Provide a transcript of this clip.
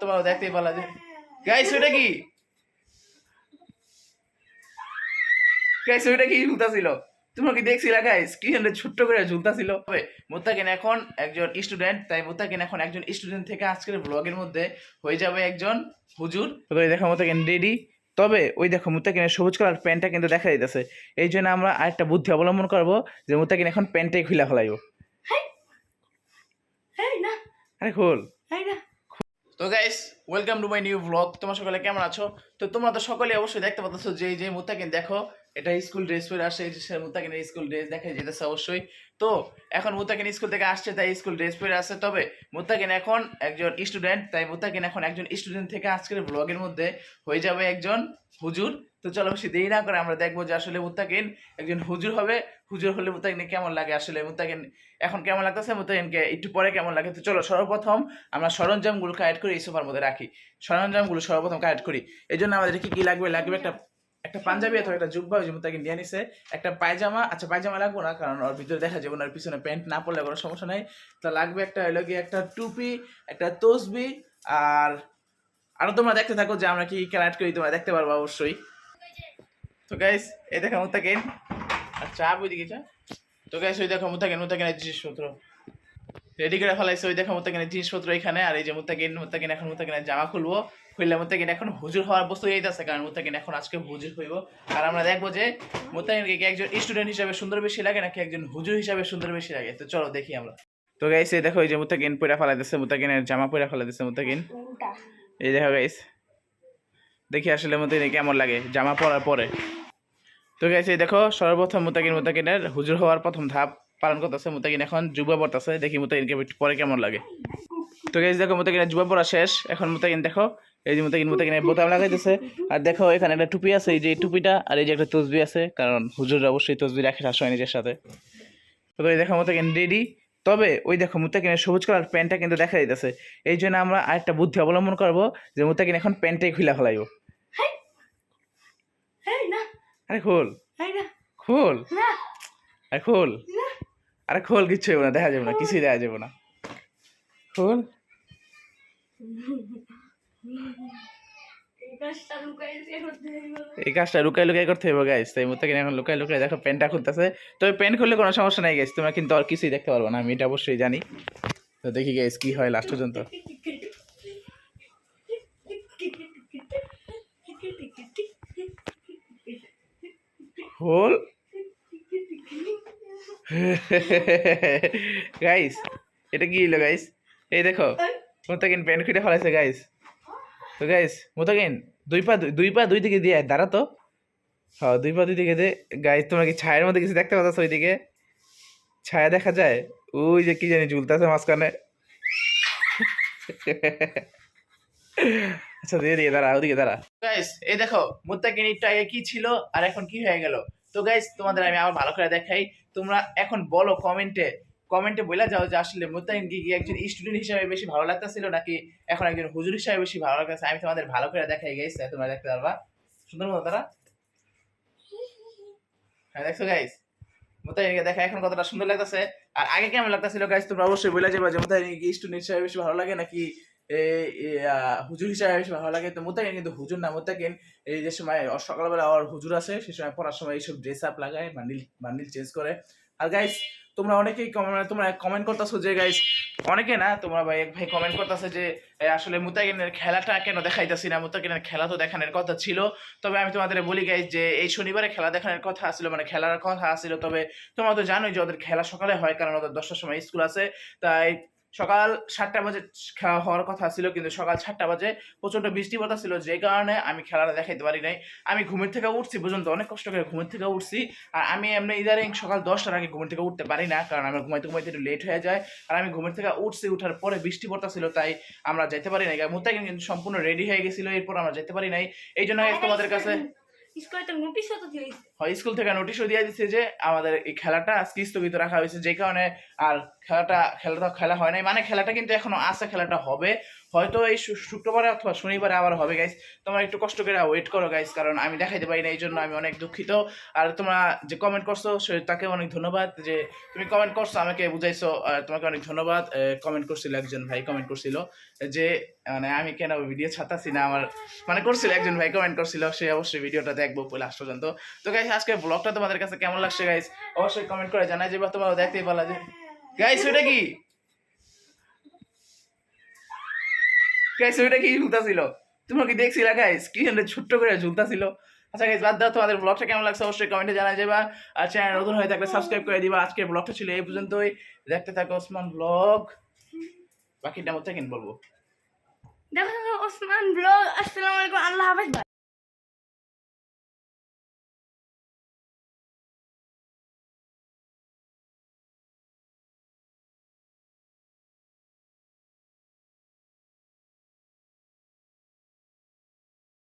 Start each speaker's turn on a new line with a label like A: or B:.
A: তোমরা দেখতেই পারলা যে গাইস ওটা কি ঝুলতাছিল তোমরা কি দেখছিলা গাইস কি ছোট্ট করে ঝুলতাছিল। তবে মুত্তাকিন এখন একজন স্টুডেন্ট, তাই মুত্তাকিন এখন একজন স্টুডেন্ট থেকে আজকের ব্লগের মধ্যে হয়ে যাবে একজন হুজুর। তবে দেখো মুত্তাকিন রেডি। তবে ওই দেখো মুত্তাকিনের সবুজ কালার প্যান্টটা কিন্তু দেখা যাইতেছে। এই জন্য আমরা আরেকটা বুদ্ধি অবলম্বন করবো যে মুত্তাকিন এখন প্যান্টটাই খুলে ফেলাইব। আরে খোল। তো guys welcome to my new blog. তোমরা সকলে কেমন আছো? তো তোমরা তো সকলে অবশ্যই দেখতে পাচ্ছ যে যে মুত্তাকিন দেখো এটা স্কুল ড্রেস পরে আসে, এই যে মুত্তাকিনের স্কুল ড্রেস দেখা যেতেছে অবশ্যই। তো এখন মুত্তাকিন স্কুল থেকে আসছে তাই স্কুল ড্রেস পরে আসে। তবে মুত্তাকিন এখন একজন স্টুডেন্ট, তাই মুত্তাকিন এখন একজন স্টুডেন্ট থেকে আজকের ব্লগের মধ্যে হয়ে যাবে একজন হুজুর। তো চলো বেশি দেরি না করে আমরা দেখবো যে আসলে মুত্তাকিন একজন হুজুর হবে। হুজুর হলে মুত্তাকিন কেমন লাগে, আসলে মুত্তাকিন এখন কেমন লাগতেছে, মুত্তাকিনকে একটু পরে কেমন লাগে। তো চলো সর্বপ্রথম আমরা সরঞ্জামগুলো কালেক্ট করে এই সোফার মধ্যে রাখি। সরঞ্জামগুলো সর্বপ্রথম কালেক্ট করি। এই জন্য আমাদের কি কি লাগবে? লাগবে একটা পাঞ্জাবি অথবা একটা জুব্বা, ওই যে মুত্তাকিন নিয়ে নিছে। একটা পায়জামা, আচ্ছা পায়জামা লাগবো না কারণ ওর ভিতরে দেখা যাবে না, ওর পিছনে প্যান্ট না পরলে কোনো সমস্যা নাই। তো লাগবে একটা হলো গিয়ে একটা টুপি, একটা তসবি, আর আরো তোমরা দেখতে থাকো যে আমরা কি কালেক্ট করি, তোমরা দেখতে পারবো অবশ্যই। তো গাইস এই দেখো মুত্তাকিন, আচ্ছা ওই দিকে যা। তো গাইস ওই দেখো মুত্তাকিনের জিনিসপত্র রেডি করে ফেলাইছে। ওই দেখো মুত্তাকিনের জিনিসপত্র এখানে। আর এই যে মুত্তাকিন এখন মুত্তাকিনের জামা খুলবো। খুললে মুত্তাকিন এখন হুজুর হওয়ার বস্তু এইটাছে, কারণ মুত্তাকিন এখন আজকে হুজুর হইব। আর আমরা দেখবো যে মুত্তাকিনকে কি একজন স্টুডেন্ট হিসাবে সুন্দর বেশি লাগে নাকি একজন হুজুর হিসাবে সুন্দর বেশি লাগে। তো চলো দেখি আমরা। তো গাইস এই দেখো এই যে মুত্তাকিন পয়রা ফেলাইতেছে, মুত্তাকিনের জামা পয়রা ফেলাইতেছে মুত্তাকিন। এই দেখো গাইস, দেখি আসলে মুত্তাকিন কেমন লাগে জামা পরার পরে। তো গাইস এই দেখো সর্বপ্রথম মুত্তাকিনের হুজুর হওয়ার প্রথম ধাপ পালন করতেছে। মুত্তাকিন এখন জুব্বা পরতেছে, দেখি মুত্তাকিনকে পরে কেমন লাগে। তো গাইস দেখো মুত্তাকিনের জুব্বা পরা শেষ। এখন মুত্তাকিন দেখো এই যে মুত্তাকিনের বোতাম লাগাইতেছে। আর দেখো এখানে একটা টুপি আছে, এই যে টুপিটা, আর এই যে একটা তসবি আছে, কারণ হুজুর অবশ্যই তসবি রাখে সবসময় নিজের সাথে। তো এই দেখো মুত্তাকিন রেডি। তবে ওই দেখো মুত্তাকিনের সবুজ কালার প্যান্টটা কিন্তু দেখা যাইতেছে। এই জন্য আমরা আরেকটা বুদ্ধি অবলম্বন করবো যে মুত্তাকিন এখন প্যান্টটাই খুলে ফেলাইব। আরে খোল খোল, আরে খোল, আরে খোল, কিচ্ছু হইব না, দেখা যাবে না, কিছুই দেখা যাবে না, খোল। এই কাজটা লুকাই লুকাই করতে হবে গাইস, তাই মুত্তাকিন এখন লুকাই লুকাই দেখো প্যান্টটা খুলতেছে। তবে প্যান্ট খুললে কোনো সমস্যা নাই গাইস, তোমরা কিন্তু আর কিছুই দেখতে পারবো না, আমি এটা অবশ্যই জানি। তো দেখি গাইস কি হয় লাস্ট পর্যন্ত। খোল গাইস, এটা কি হলো গাইস? এই দেখো মুত্তাকিন প্যান্ট খুলে ফেলাইছে গাইস। তো গাইস মুত্তাকিন দুই পা দুই দিকে দিয়ে দাঁড়া তো। হ্যাঁ দুই পা দুই দিকে দে। গাইস তোমরা কি ছায়ার মধ্যে কিছু দেখতে পাচ্ছ? ওইদিকে ছায়া দেখা যায়, ওই যে কি জানি ঝুলতেছে মাঝখানে। আচ্ছা দিয়ে দিয়ে দাঁড়া, ওদিকে দাঁড়া। গাইস এই দেখো মুত্তাকিন একটু আগে কি ছিল আর এখন কি হয়ে গেল। তো গাইস তোমাদের আমি আবার ভালো করে দেখাই, তোমরা এখন বলো কমেন্টে বলে যাও যে আসলে মুত্তাকিন কি একজন স্টুডেন্ট হিসেবে বেশি ভালো লাগতেছিল নাকি এখন একজন হুজুর হিসেবে বেশি ভালো লাগতেছে। আমি তোমাদের ভালো করে দেখাই গাইস, তোমরা দেখতে পারবা সুন্দর মতো তারা। হ্যাঁ দেখছো গাইস মুত্তাকিনকে দেখা এখন কতটা সুন্দর লাগতেছে আর আগে কেমন লাগতেছিল গাইস, তোমরা অবশ্যই বলে যাবে যে মুত্তাকিন কি স্টুডেন্ট হিসেবে বেশি ভালো লাগে নাকি হুজুর হিসাবে বেশি ভালো লাগে। তো মুত্তাকিন কিন্তু হুজুর না, মুত্তাকিন এই যে সময় সকালবেলা আর হুজুর আছে সে সময় পড়ার সময় এইসব ড্রেস আপ লাগায়, বান্ডিল চেঞ্জ করে। আর গাইস তোমরা অনেকেই তোমরা কমেন্ট করতেছো যে গাইস, অনেকে না তোমরা ভাই এক ভাই কমেন্ট করতেছে যে আসলে মুত্তাকিনের খেলাটা কেন দেখাইতেছি না, মুত্তাকিনের খেলা তো দেখানোর কথা ছিল। তবে আমি তোমাদের বলি গাইস যে এই শনিবারে খেলা দেখানোর কথা ছিল, মানে খেলার কথা ছিল। তবে তোমরা তো জানোই যে ওদের খেলা সকালে হয় কারণ ওদের 10টার সময় স্কুল আছে। তাই সকাল 7টা বাজে খেলা হওয়ার কথা ছিল, কিন্তু সকাল 7টা বাজে প্রচন্ড বৃষ্টি ছিল, যে কারণে আমি খেলাটা দেখাইতে পারি নাই। আমি ঘুমের থেকে উঠছি পর্যন্ত, অনেক কষ্ট করে ঘুমের থেকে উঠছি। আর আমি এমনি ইদারিং সকাল 10টার আগে ঘুমের থেকে উঠতে পারি না, কারণ আমার ঘুমাইতে একটু লেট হয়ে যায়। আর আমি ঘুমের থেকে উঠছি, উঠার পরে বৃষ্টি ছিল, তাই আমরা যেতে পারি নাই। মুত্তাকিন কিন্তু সম্পূর্ণ রেডি হয়ে গেছিল, এরপর আমরা যেতে পারি নাই। এই জন্য তোমাদের কাছে স্কুল থেকে নোটিশও দিয়ে দিচ্ছে যে আমাদের এই খেলাটা আজকে স্থগিত রাখা হয়েছে, যে কারণে আর খেলা হয় নাই। মানে খেলাটা কিন্তু এখনো আছে, খেলাটা হবে হয়তো এই শুক্রবারে অথবা শনিবারে আবার হবে গাইস। তোমরা একটু কষ্ট করে ওয়েট করো গাইস, কারণ আমি দেখাইতে পারি না, এই জন্য আমি অনেক দুঃখিত। আর তোমরা যে কমেন্ট করছো তাকে অনেক ধন্যবাদ, যে তুমি কমেন্ট করছো আমাকে বুঝাইছো, তোমাকে অনেক ধন্যবাদ। কমেন্ট করছিল একজন ভাই, কমেন্ট করছিল যে মানে আমি কেন ভিডিও ছাড়তাছি না, আমার মানে করছিল একজন ভাই কমেন্ট করছিল, সে অবশ্যই ভিডিওটা দেখবো লাস্ট পর্যন্ত। তো গাইস আজকে ব্লগটা তোমাদের কাছে কেমন লাগছে গাইস অবশ্যই কমেন্ট করে জানাই, যে বা তোমরা দেখতেই পারলা যে গাইস ওইটা কি গাইস ওইটা কি ঝুলতাছিল, তোমরা কি দেখছিলা গাইস কি ছোট্ট করে ঝুলতাছিল। আচ্ছা গাইস বাদ দাও, তোমাদের ব্লগটা কেমন লাগছে অবশ্যই কমেন্টে জানাই যাবা। আর চ্যানেল নতুন হয়ে থাকলে সাবস্ক্রাইব করে দিবা। আজকের ব্লগটা ছিল এই পর্যন্তই, দেখতে থাকো ওসমান ব্লগ, বাকিটা মধ্যে কিন বলবো।
B: দেখো ওসমান ব্লগ। আসসালামু আলাইকুম, আল্লাহ হাফেজ।